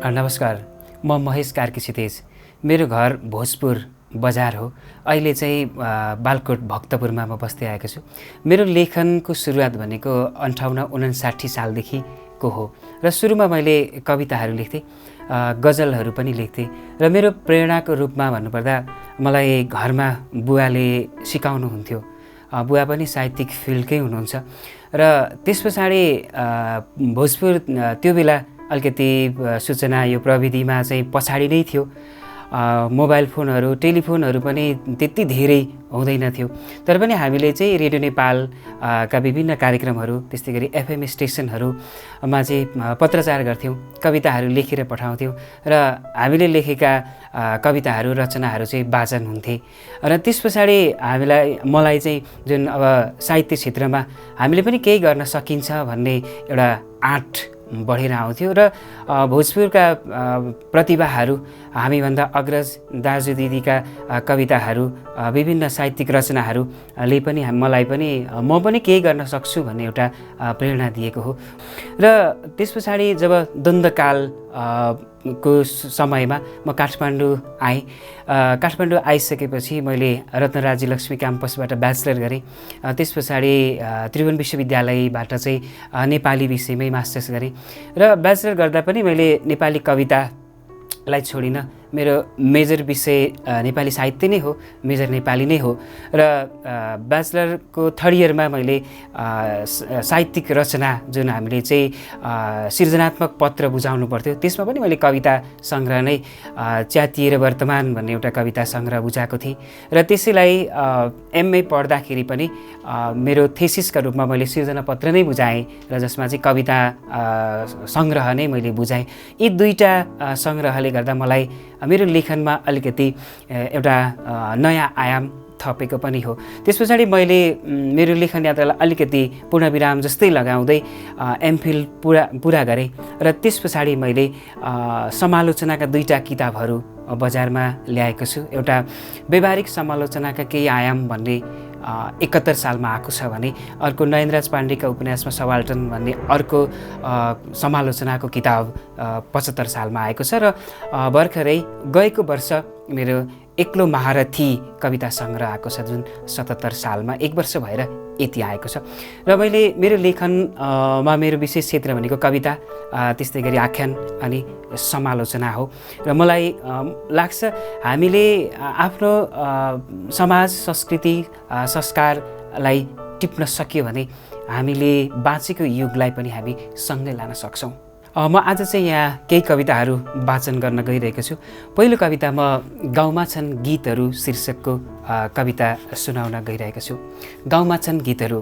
नमस्कार, म महेश कार्की क्षितेज। मेरो घर भोजपुर बजार हो। अहिले चाहिँ बालकोट भक्तपुरमा म बस्दै आएको छु। मेरो लेखनको सुरुवात भनेको 58-59 सालदेखिको हो र सुरुमा मैले कविताहरू लेख्थेँ, गजलहरू पनि लेख्थेँ र मेरो प्रेरणाको रूपमा भन्नुपर्दा मलाई घरमा बुवाले सिकाउनुहुन्थ्यो। बुवा पनि साहित्यिक फिल्डकै हुनुहुन्छ र त्यस पछाडि भोजपुर त्यो बेला अलिकति सूचना यो प्रविधिमा चाहिँ पछाडि नै थियो। मोबाइल फोनहरू, टेलिफोनहरू पनि त्यति धेरै हुँदैन थियो। तर पनि हामीले चाहिँ रेडियो नेपाल का विभिन्न कार्यक्रमहरू, त्यस्तै गरी एफएम स्टेसनहरूमा चाहिँ पत्रचार गर्थ्यौँ, कविताहरू लेखेर पठाउँथ्यौँ र हामीले लेखेका कविताहरू, रचनाहरू चाहिँ वाचन हुन्थे। र त्यस पछाडि मलाई चाहिँ जुन अब साहित्य क्षेत्रमा हामीले पनि केही गर्न सकिन्छ भन्ने एउटा आँट बढेर आउँथ्यो र भोजपुरका प्रतिभाहरू, हामीभन्दा अग्रज दाजु दिदीका कविताहरू, विभिन्न साहित्यिक रचनाहरूले पनि मलाई पनि म पनि केही गर्न सक्छु भन्ने एउटा प्रेरणा दिएको हो। र त्यस पछाडि जब द्वन्द्वकाल को समयमा म काठमाडौँ आएँ। काठमाडौँ आइसकेपछि मैले रत्न राज्यलक्ष्मी क्याम्पसबाट ब्याचलर गरेँ। त्यस पछाडि त्रिभुवन विश्वविद्यालयबाट चाहिँ नेपाली विषयमै मास्टर्स गरेँ र ब्याचलर गर्दा पनि मैले नेपाली कवितालाई छोडिनँ। मेरो मेजर विषय नेपाली साहित्य नै हो, मेजर नेपाली नै हो र ब्याचलरको थर्ड इयरमा मैले साहित्यिक रचना जुन हामीले चाहिँ सृजनात्मक पत्र बुझाउनु पर्थ्यो, त्यसमा पनि मैले कविता सङ्ग्रह नै च्यातिएर वर्तमान भन्ने एउटा कविता सङ्ग्रह बुझाएको थिएँ र त्यसैलाई एमए पढ्दाखेरि पनि मेरो थेसिसका रूपमा मैले सृजना पत्र नै बुझाएँ र जसमा चाहिँ कविता सङ्ग्रह नै मैले बुझाएँ। यी दुईटा सङ्ग्रहले गर्दा मलाई मेरो लेखनमा अलिकति एउटा नयाँ आयाम थपेको पनि हो। त्यस पछाडि मैले मेरो लेखन यात्रालाई अलिकति पूर्णविराम जस्तै लगाउँदै एमफिल पुरा गरेँ र त्यस पछाडि मैले समालोचनाका दुईटा किताबहरू बजारमा ल्याएको छु। एउटा व्यवहारिक समालोचनाका केही आयाम भन्ने 71 सालमा आएको छ भने अर्को नयनराज पाण्डेका उपन्यासमा सबाल्टर्न भन्ने अर्को समालोचनाको किताब 75 सालमा आएको छ र भर्खरै गएको वर्ष मेरो एक्लो महारथी कविता सङ्ग्रह आएको छ जुन 77 सालमा 1 वर्ष भएर यति आएको छ। र मैले मेरो लेखनमा मेरो विशेष क्षेत्र भनेको कविता, त्यस्तै गरी आख्यान अनि समालोचना हो र मलाई लाग्छ हामीले आफ्नो समाज, संस्कृति, संस्कारलाई टिप्न सक्यो भने हामीले बाँचेको युगलाई पनि हामी सँगै लान सक्छौँ। म आज चाहिँ यहाँ केही कविताहरू वाचन गर्न गइरहेको छु। पहिलो कविता म गाउँमा छन् गीतहरू शीर्षकको कविता सुनाउन गइरहेको छु। गाउँमा छन् गीतहरू।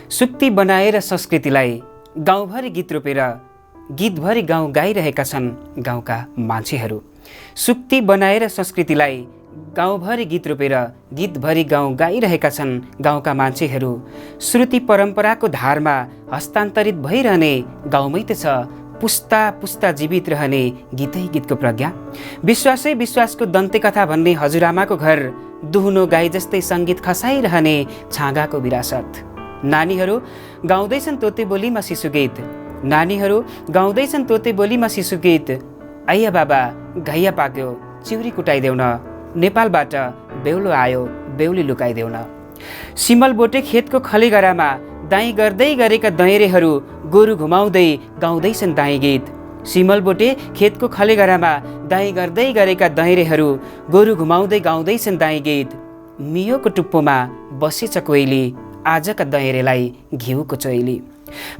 सुक्ति बनाएर संस्कृतिलाई गाउँभरि गीत रोपेर गीतभरि गाउँ गाइरहेका छन् गाउँका मान्छेहरू। सुक्ति बनाएर संस्कृतिलाई गाउँभरि गीत रोपेर गीतभरि गाउँ गाइरहेका छन् गाउँका मान्छेहरू। श्रुति परम्पराको धारमा हस्तान्तरित भइरहने गाउँमै त छ पुस्ता पुस्ता जीवित रहने गीतै गीतको प्रज्ञा। विश्वासै विश्वासको दन्त्यकथा भन्ने हजुरआमाको घर, दुहुनो गाई जस्तै सङ्गीत खसाइरहने छाँगाको विरासत। नानीहरू गाउँदैछन् तोते बोलीमा शिशुगीत। नानीहरू गाउँदैछन् तोते बोलीमा शिशुगीत। आइया बाबा घैया पाक्यो चिउरी कुटाइदेऊ न, नेपालबाट बेहुलो आयो बेहुली लुकाइदेऊ न। सिमल बोटे खेतको खलेगरामा दाइँ गर्दै गरेका दैरेहरू गोरु घुमाउँदै गाउँदैछन् दाइँ गीत। सिमल बोटे खेतको खलेगरामा दाइँ गर्दै गरेका दैरेहरू गोरु घुमाउँदै गाउँदैछन् दाइँ गीत। मियोको टुप्पोमा बसेछ कोइली आजका दैरेलाई घिउको चोइली।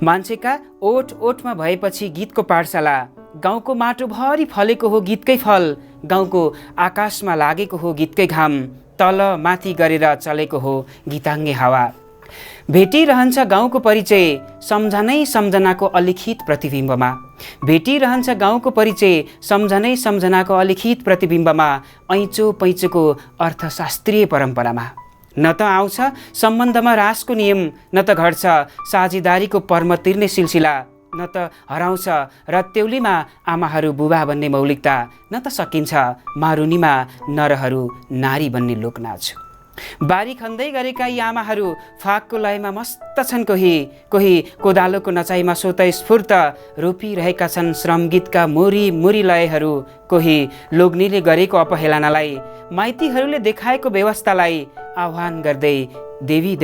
मान्छेका ओठ ओठमा भएपछि गीतको पाठशाला, गाउँको माटोभरि फलेको हो गीतकै फल। गाउँको आकाशमा लागेको हो गीतकै घाम, तल माथि गरेर चलेको हो गीताङ्गे हावा। भेटिरहन्छ गाउँको परिचय सम्झनै सम्झनाको अलिखित प्रतिबिम्बमा। भेटिरहन्छ गाउँको परिचय सम्झनै सम्झनाको अलिखित प्रतिबिम्बमा। ऐँचो पैँचोको अर्थशास्त्रीय परम्परामा न त आउँछ सम्बन्धमा रासको नियम, न त घट्छ साझेदारीको पर्म तिर्ने सिलसिला, न त हराउँछ रत्तेउलीमा आमाहरू बुबा भन्ने मौलिकता, न त सकिन्छ मारुनीमा नरहरू नारी भन्ने लोकनाच। बारी खन्दै गरेका यी आमाहरू फागको लयमा मस्त छन्, कोही कोदालोको नचाइमा स्वतस्फूर्त रोपिरहेका छन् श्रमगीतका मुरी मुरी लयहरू, कोही लोग्नीले गरेको अपहेलनालाई माइतीहरूले देखाएको व्यवस्थालाई आह्वान गर्दै देवी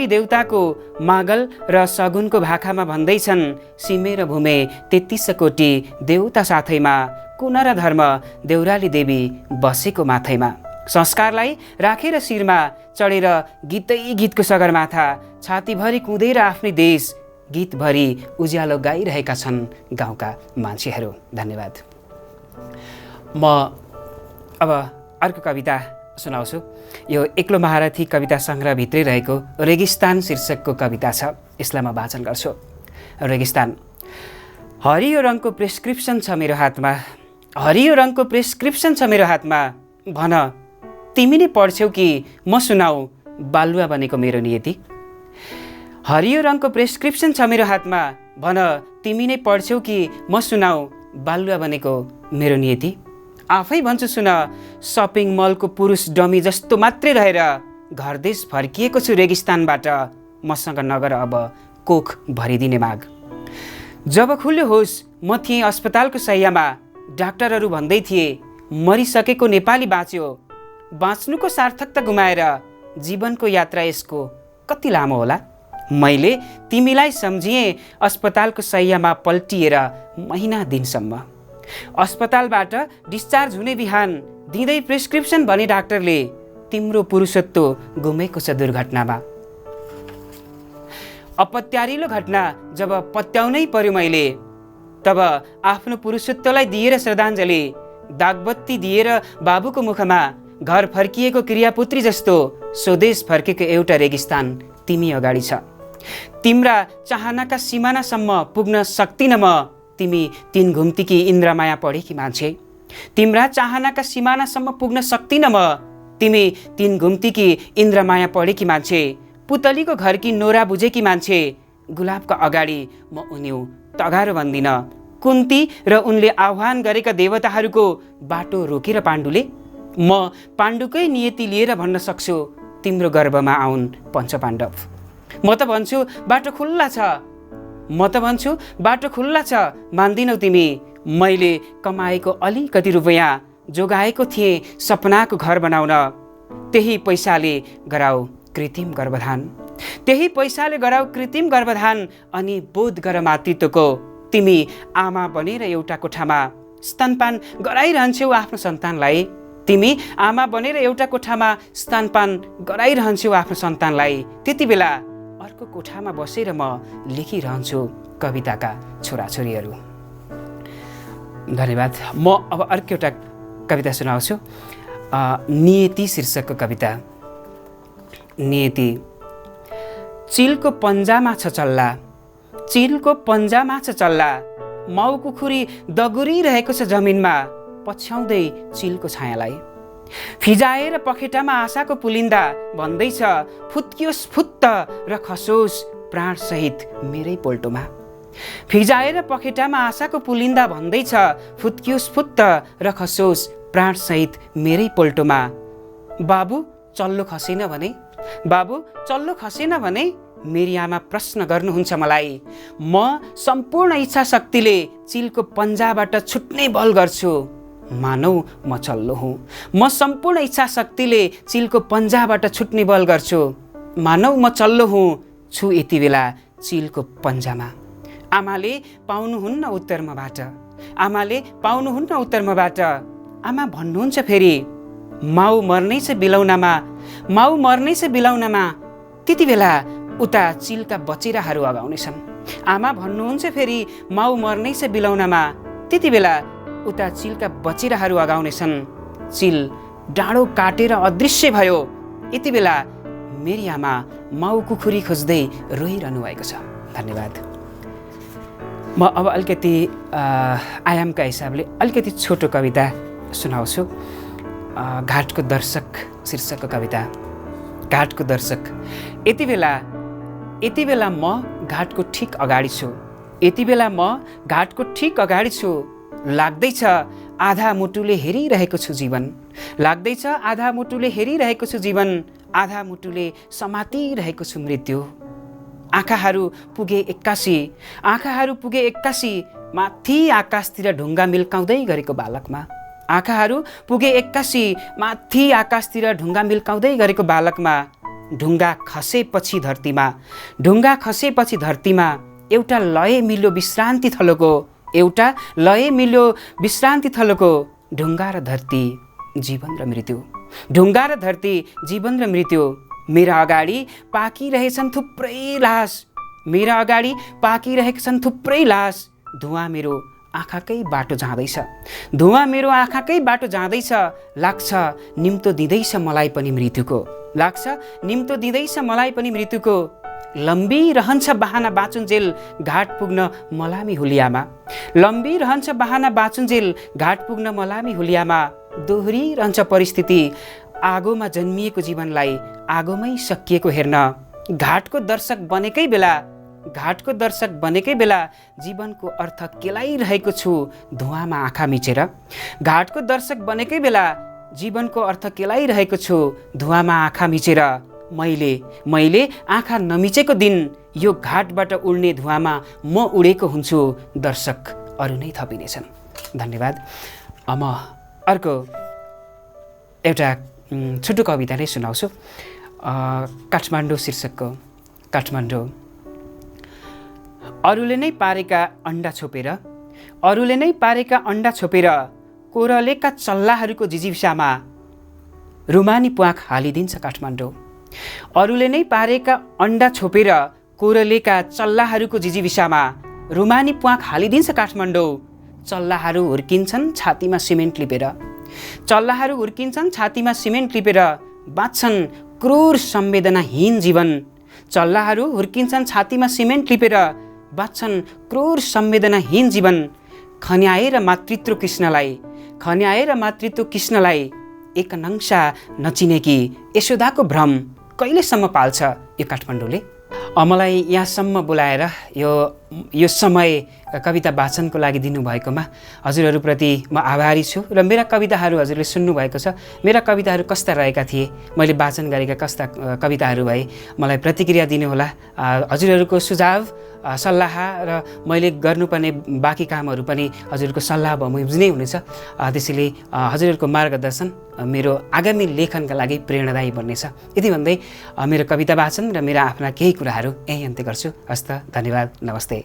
देवताको मागल र सगुनको भाकामा भन्दैछन्, सिमे र भूमे 33 कोटी देवता साथैमा, कुन र धर्म देउराली देवी बसेको माथैमा। संस्कारलाई राखेर शिरमा चढेर गीतै गीतको सगरमाथा, छातीभरि कुदेर आफ्नै देश गीतभरि उज्यालो गाइरहेका छन् गाउँका मान्छेहरू। धन्यवाद। म अब अर्को कविता सुनाउँछु। यो एक्लो महारथी कविता सङ्ग्रहभित्रै रहेको रेगिस्तान शीर्षकको कविता छ। यसलाई म वाचन गर्छु। रेगिस्तान। हरियो रङको प्रेस्क्रिप्सन छ मेरो हातमा, हरियो रङको प्रेस्क्रिप्सन छ मेरो हातमा, भन तिमी नै पढ्छौ कि म सुनाऊ बालुवा बनेको मेरो नियति। हरियो रङको प्रेस्क्रिप्सन छ मेरो हातमा, भन तिमी नै पढ्छौ कि म सुनाऊ बालुवा बनेको मेरो नियति। आफै भन्छु सुन, सपिङ मलको पुरुष डमी जस्तो मात्रै रहेर घरदेश फर्किएको छु रेगिस्तानबाट, मसँग नगर अब कोख भरिदिने माग। जब खुल्यो होस् म थिएँ अस्पतालको शैय्यामा, डाक्टरहरू भन्दै थिए मरिसकेको नेपाली बाँच्यो, बाँच्नुको सार्थकता गुमाएर जीवनको यात्रा यसको कति लामो होला। मैले तिमीलाई सम्झिएँ अस्पतालको शैय्यामा पल्टिएर महिना दिनसम्म। अस्पतालबाट डिस्चार्ज हुने बिहान दिँदै प्रेस्क्रिप्सन भने डाक्टरले, तिम्रो पुरुषत्व गुमेको छ दुर्घटनामा। अपत्यारिलो घटना जब पत्याउनै पर्यो मैले, तब आफ्नो पुरुषत्वलाई दिएर श्रद्धाञ्जली, दागबत्ती दिएर बाबुको मुखमा, घर फर्किएको क्रियापुत्री जस्तो स्वदेश फर्केको एउटा रेगिस्तान तिमी अगाडि छ। तिम्रा चाहनाका सिमानासम्म पुग्न सक्दिनँ म, तिमी 3 घुम्तीकी इन्द्रमाया पढेकी मान्छे। तिम्रा चाहनाका सिमानासम्म पुग्न सक्दिनँ म, तिमी 3 घुम्तीकी इन्द्रमाया पढेकी मान्छे। पुतलीको घरकी नोरा बुझेकी मान्छे, गुलाबका अगाडि म उन्यौ तगारो भन्दिनँ। कुन्ती र उनले आह्वान गरेका देवताहरूको बाटो रोकेर पाण्डुले, म पाण्डुकै नियति लिएर भन्न सक्छु तिम्रो गर्भमा आउन् पञ्चपाण्डव। म त भन्छु बाटो खुल्ला छ, म त भन्छु बाटो खुल्ला छ, मान्दिनौ तिमी। मैले कमाएको अलिकति रुपैयाँ जोगाएको थिएँ सपनाको घर बनाउन, त्यही पैसाले गराऊ कृत्रिम गर्भधान, त्यही पैसाले गराऊ कृत्रिम गर्भधान। अनि बोध गर मातृत्वको, तिमी आमा बनेर एउटा कोठामा स्तनपान गराइरहन्छौ आफ्नो सन्तानलाई, तिमी आमा बनेर एउटा कोठामा स्तनपान गराइरहन्छौ आफ्नो सन्तानलाई। त्यति बेला अर्को कोठामा बसेर म लेखिरहन्छु कविताका छोराछोरीहरू। धन्यवाद। म अब अर्को एउटा कविता सुनाउँछु। नियति शीर्षकको कविता। नियति। चिलको पन्जामा छ चल्ला, चिलको पन्जामा छ चल्ला, माउ कुखुरी दगुरिरहेको छ जमिनमा, पछ्याउँदै चिलको छायालाई। फिजाएर पखेटामा आशाको पुलिन्दा भन्दैछ, फुत्कियोस् फुत्त र खसोस् प्राणसहित मेरै पोल्टोमा। फिजाएर पखेटामा आशाको पुलिन्दा भन्दैछ, फुत्कियोस् फुत्त र खसोस् प्राणसहित मेरै पोल्टोमा। बाबु चल्लो खसेन भने, बाबु चल्लो खसेन भने मेरी आमा प्रश्न गर्नुहुन्छ मलाई। म सम्पूर्ण इच्छा शक्तिले चिलको पन्जाबाट छुट्ने बल गर्छु, मानौ म चल्लो हुँ। म सम्पूर्ण इच्छा शक्तिले चिलको पन्जाबाट छुट्ने बल गर्छु, मानौ म चल्लो हुँ। छु यति बेला चिलको पन्जामा। आमाले पाउनुहुन्न उत्तर मबाट, आमाले पाउनुहुन्न उत्तर मबाट। आमा भन्नुहुन्छ फेरि, माउ मर्नै छ बिलौनामा, माउ मर्नै छ बिलौनामा। त्यति बेला उता चिलका बचेराहरू अगाउनेछन्। आमा भन्नुहुन्छ फेरि, माउ मर्नै छ बिलौनामा। त्यति बेला उता चिलका बचेराहरू अगाउनेछन्। चिल डाँडो काटेर अदृश्य भयो। यति बेला मेरी आमा माउ कुखुरी खोज्दै रोइरहनु भएको छ। धन्यवाद। म अब अलिकति आयामका हिसाबले अलिकति छोटो कविता सुनाउँछु। घाटको दर्शक शीर्षकको कविता। घाटको दर्शक। यति बेला म घाटको ठिक अगाडि छु, यति बेला म घाटको ठिक अगाडि छु। लाग्दैछ आधा मुटुले हेरिरहेको छु जीवन, लाग्दैछ आधा मुटुले हेरिरहेको छु जीवन, आधा मुटुले समातिरहेको छु मृत्यु। आँखाहरू पुगे 81, आँखाहरू पुगे 81, माथि आकाशतिर ढुङ्गा मिल्काउँदै गरेको बालकमा। आँखाहरू पुगे 81, माथि आकाशतिर ढुङ्गा मिल्काउँदै गरेको बालकमा। ढुङ्गा खसेपछि धरतीमा, ढुङ्गा खसेपछि धरतीमा एउटा लय मिल्यो विश्रान्ति थलोको, एउटा लय मिल्यो विश्रान्ति थलोको। ढुङ्गा र धरती, जीवन र मृत्यु, ढुङ्गा र धरती, जीवन र मृत्यु। मेरा अगाडि पाकिरहेछन् थुप्रै लास, मेरा अगाडि पाकिरहेका छन् थुप्रै लास। धुवाँ मेरो आँखाकै बाटो जाँदैछ, धुवाँ मेरो आँखाकै बाटो जाँदैछ। लाग्छ निम्तो दिँदैछ मलाई पनि मृत्युको, लाग्छ निम्तो दिँदैछ मलाई पनि मृत्युको। लम्बी रहन्छ बहाना बाँचुन्जेल घाट पुग्न मलामी हुलियामा, लम्बी रहन्छ बहाना बाँचुन्जेल घाट पुग्न मलामी हुलियामा। दोहोरी रहन्छ परिस्थिति आगोमा जन्मिएको जीवनलाई आगोमै सकिएको हेर्न। घाटको दर्शक बनेकै बेला, घाटको दर्शक बनेकै बेला जीवनको अर्थ केलाइरहेको छु धुवाँमा आँखा मिचेर। घाटको दर्शक बनेकै बेला जीवनको अर्थ केलाइरहेको छु धुवाँमा आँखा मिचेर। मैले आँखा नमिचेको दिन यो घाटबाट उड्ने धुवाँमा म उडेको हुन्छु, दर्शक अरू नै थपिनेछन्। धन्यवाद। म अर्को एउटा छोटो कविता नै सुनाउँछु। काठमाडौँ शीर्षकको। काठमाडौँ। अरूले नै पारेका अन्डा छोपेर, अरूले नै पारेका अन्डा छोपेर कोरलेका चल्लाहरूको जिजिविसामा रुमानी प्वाख हालिदिन्छ काठमाडौँ। अरूले नै पारेका अन्डा छोपेर कोरलेका चल्लाहरूको जिजिविसामा रुमानी प्वाख हालिदिन्छ काठमाडौँ। चल्लाहरू हुर्किन्छन् छातीमा सिमेन्ट लिपेर, चल्लाहरू हुर्किन्छन् छातीमा सिमेन्ट लिपेर बाँच्छन् क्रूर संवेदनाहीन जीवन। चल्लाहरू हुर्किन्छन् छातीमा सिमेन्ट लिपेर बाँच्छन् क्रूर संवेदनाहीन जीवन। खन्याएर मातृत्व कृष्णलाई, खन्याएर मातृत्व कृष्णलाई एक नङ्सा नचिनेकी यशोदाको भ्रम कहिलेसम्म पाल्छ यो काठमाडौँले। मलाई यहाँसम्म बोलाएर यो समय कविता वाचनको लागि दिनुभएकोमा हजुरहरूप्रति म आभारी छु र मेरा कविताहरू हजुरले सुन्नुभएको छ। मेरा कविताहरू कस्ता रहेका थिए, मैले वाचन गरेका कस्ता कविताहरू भए, मलाई प्रतिक्रिया दिनुहोला। हजुरहरूको सुझाव सल्लाह र मैले गर्नुपर्ने बाँकी कामहरू पनि हजुरहरूको सल्लाह बमोजिम नै हुनेछ। त्यसैले हजुरहरूको मार्गदर्शन मेरो आगामी लेखनका लागि प्रेरणादायी बन्नेछ। यति भन्दै मेरो कविता वाचन र मेरा आफ्ना केही कुराहरू यहीँ अन्त्य गर्छु। हस्त, धन्यवाद, नमस्ते।